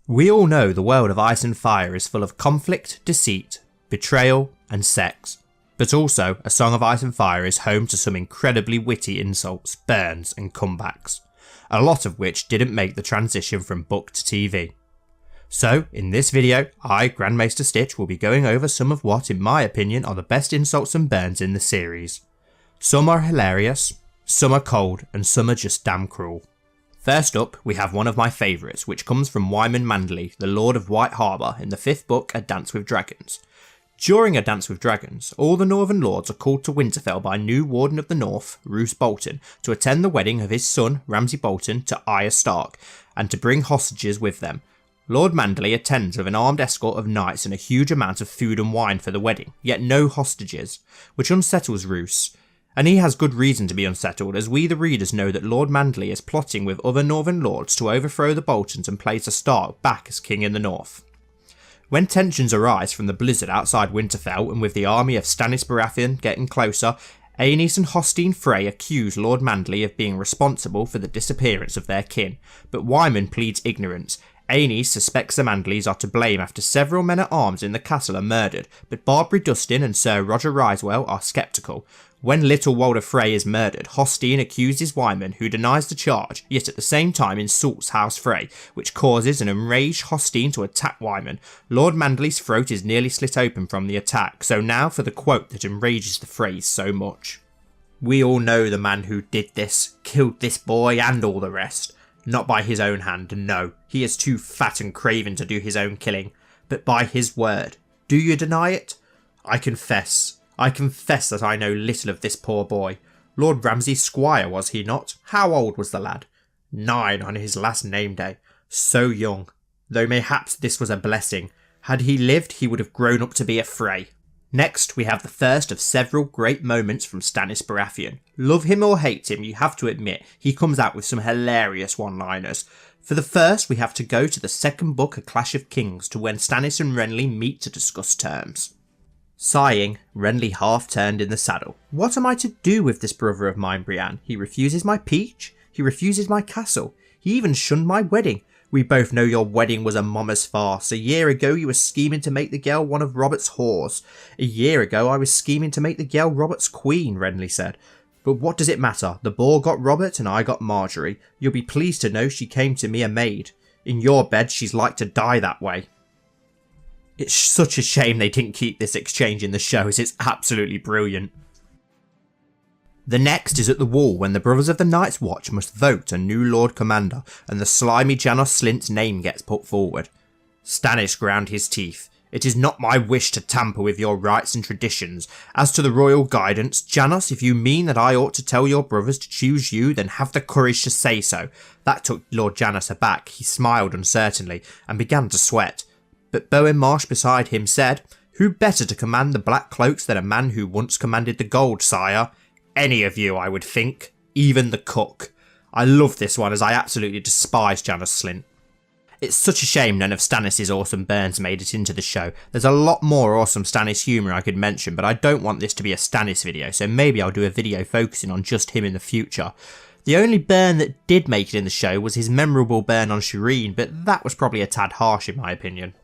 We all know the world of Ice and Fire is full of conflict, deceit, betrayal and sex, but also A Song of Ice and Fire is home to some incredibly witty insults, burns and comebacks, a lot of which didn't make the transition from book to TV. So in this video, I, GrandMaesterStitch, will be going over some of what in my opinion are the best insults and burns in the series. Some are hilarious, some are cold and some are just damn cruel. First up, we have one of my favourites, which comes from Wyman Manderly, the Lord of White Harbour, in the 5th book A Dance with Dragons. During A Dance with Dragons, all the Northern Lords are called to Winterfell by new Warden of the North, Roose Bolton, to attend the wedding of his son, Ramsay Bolton, to Arya Stark, and to bring hostages with them. Lord Manderly attends with an armed escort of knights and a huge amount of food and wine for the wedding, yet no hostages, which unsettles Roose. And he has good reason to be unsettled, as we the readers know that Lord Manderly is plotting with other Northern Lords to overthrow the Boltons and place a Stark back as king in the north. When tensions arise from the blizzard outside Winterfell, and with the army of Stannis Baratheon getting closer, Aenys and Hostine Frey accuse Lord Manderly of being responsible for the disappearance of their kin, but Wyman pleads ignorance. Aenys suspects the Manderleys are to blame after several men-at-arms in the castle are murdered, but Barbary Dustin and Sir Roger Risewell are sceptical. When little Walder Frey is murdered, Hostine accuses Wyman, who denies the charge, yet at the same time insults House Frey, which causes an enraged Hostine to attack Wyman. Lord Manderly's throat is nearly slit open from the attack, so now for the quote that enrages the Freys so much. "We all know the man who did this, killed this boy and all the rest. Not by his own hand, no, he is too fat and craven to do his own killing, but by his word. Do you deny it? I confess that I know little of this poor boy. Lord Ramsay's squire, was he not? How old was the lad? 9 on his last name day. So young. Though mayhaps this was a blessing. Had he lived, he would have grown up to be a Frey." Next, we have the first of several great moments from Stannis Baratheon. Love him or hate him, you have to admit, he comes out with some hilarious one-liners. For the first, we have to go to the 2nd book A Clash of Kings, to when Stannis and Renly meet to discuss terms. Sighing, Renly half turned in the saddle. "What am I to do with this brother of mine, Brienne? He refuses my peach, he refuses my castle, he even shunned my wedding. We both know your wedding was a mommer's farce. A year ago you were scheming to make the girl one of Robert's whores. A year ago I was scheming to make the girl Robert's queen," Renly said. "But what does it matter? The boar got Robert and I got Marjorie. You'll be pleased to know she came to me a maid. In your bed she's like to die that way." It's such a shame they didn't keep this exchange in the show, as it's absolutely brilliant. The next is at the Wall, when the Brothers of the Night's Watch must vote a new Lord Commander, and the slimy Janos Slynt's name gets put forward. Stannis ground his teeth. "It is not my wish to tamper with your rights and traditions. As to the royal guidance, Janos, if you mean that I ought to tell your brothers to choose you, then have the courage to say so." That took Lord Janos aback. He smiled uncertainly, and began to sweat. But Bowen Marsh beside him said, "Who better to command the black cloaks than a man who once commanded the gold, sire? Any of you, I would think. Even the cook." I love this one, as I absolutely despise Janos Slynt. It's such a shame none of Stannis' awesome burns made it into the show. There's a lot more awesome Stannis humour I could mention, but I don't want this to be a Stannis video, so maybe I'll do a video focusing on just him in the future. The only burn that did make it in the show was his memorable burn on Shireen, but that was probably a tad harsh in my opinion.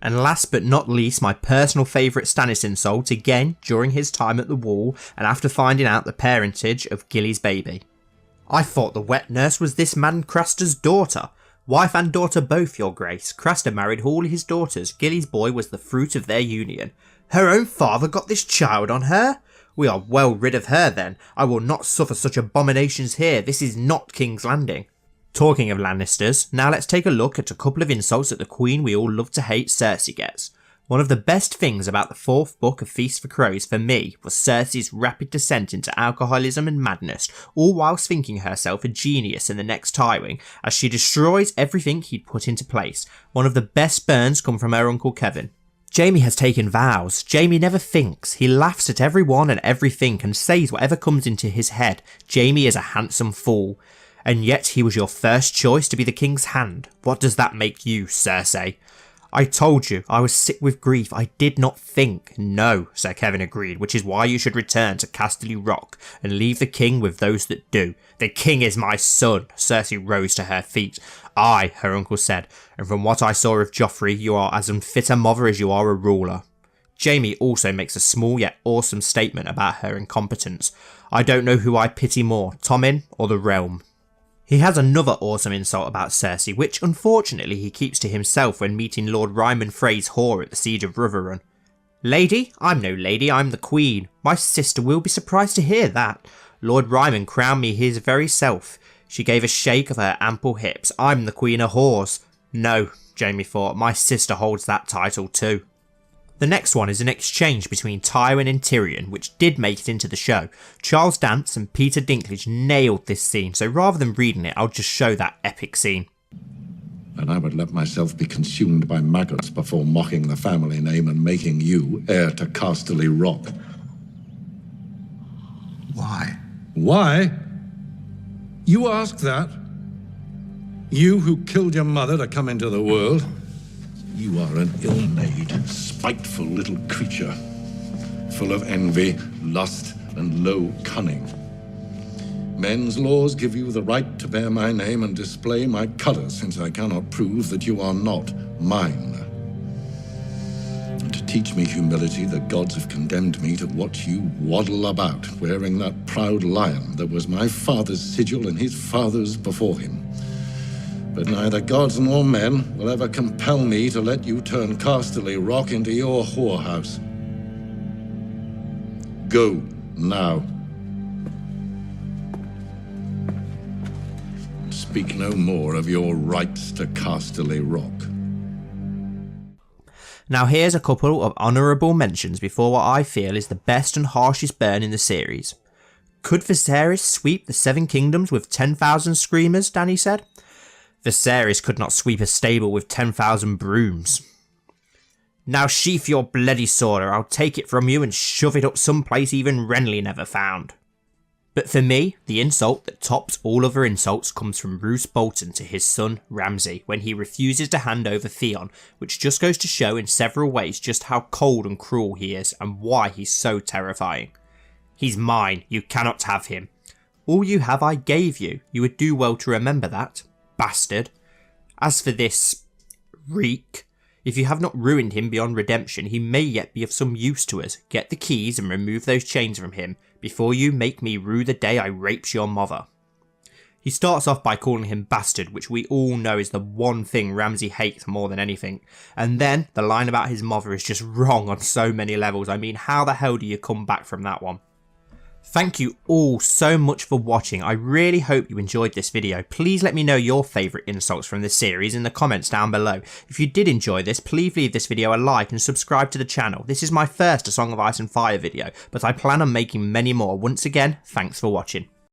And last but not least, my personal favourite Stannis insult, again during his time at the Wall and after finding out the parentage of Gilly's baby. "I thought the wet nurse was this man Craster's daughter. Wife and daughter both, your grace. Craster married all his daughters. Gilly's boy was the fruit of their union. Her own father got this child on her? We are well rid of her then. I will not suffer such abominations here. This is not King's Landing." Talking of Lannisters, now let's take a look at a couple of insults that the queen we all love to hate, Cersei, gets. One of the best things about the 4th book of Feast for Crows for me was Cersei's rapid descent into alcoholism and madness, all whilst thinking herself a genius in the next Tywin, as she destroys everything he'd put into place. One of the best burns come from her Uncle Kevin. "Jaime has taken vows. Jaime never thinks. He laughs at everyone and everything and says whatever comes into his head. Jaime is a handsome fool. And yet he was your first choice to be the king's hand. What does that make you, Cersei?" I told you, I was sick with grief, I did not think. No, Sir Kevin agreed, which is why you should return to Casterly Rock and leave the king with those that do. The king is my son. Cersei rose to her feet. Aye, her uncle said, and from what I saw of Joffrey, you are as unfit a mother as you are a ruler. Jaime also makes a small yet awesome statement about her incompetence. I don't know who I pity more, Tommen or the realm. He has another awesome insult about Cersei, which unfortunately he keeps to himself when meeting Lord Ryman Frey's whore at the siege of Rotherrun. Lady? I'm no lady, I'm the queen. My sister will be surprised to hear that. Lord Ryman crowned me his very self. She gave a shake of her ample hips. I'm the queen of whores. No, Jaime thought, my sister holds that title too. The next one is an exchange between Tywin and Tyrion, which did make it into the show. Charles Dance and Peter Dinklage nailed this scene, so rather than reading it, I'll just show that epic scene. And I would let myself be consumed by maggots before mocking the family name and making you heir to Casterly Rock. Why? Why? You ask that? You who killed your mother to come into the world? You are an ill-made, spiteful little creature, full of envy, lust, and low cunning. Men's laws give you the right to bear my name and display my colours, since I cannot prove that you are not mine. And to teach me humility, the gods have condemned me to watch you waddle about, wearing that proud lion that was my father's sigil and his father's before him. But neither gods nor men will ever compel me to let you turn Casterly Rock into your whorehouse. Go, now. Speak no more of your rights to Casterly Rock. Now here's a couple of honourable mentions before what I feel is the best and harshest burn in the series. Could Viserys sweep the Seven Kingdoms with 10,000 screamers, Dany said. Viserys could not sweep a stable with 10,000 brooms. Now sheath your bloody sword or I'll take it from you and shove it up someplace even Renly never found. But for me, the insult that tops all other insults comes from Roose Bolton to his son Ramsay when he refuses to hand over Theon, which just goes to show in several ways just how cold and cruel he is and why he's so terrifying. He's mine, you cannot have him. All you have I gave you, you would do well to remember that. Bastard. As for this reek, if you have not ruined him beyond redemption, he may yet be of some use to us. Get the keys and remove those chains from him before you make me rue the day I raped your mother. He starts off by calling him bastard, which we all know is the one thing Ramsay hates more than anything. And then the line about his mother is just wrong on so many levels. I mean, how the hell do you come back from that one? Thank you all so much for watching. I really hope you enjoyed this video. Please let me know your favourite insults from this series in the comments down below. If you did enjoy this, please leave this video a like and subscribe to the channel. This is my first A Song of Ice and Fire video, but I plan on making many more. Once again, thanks for watching.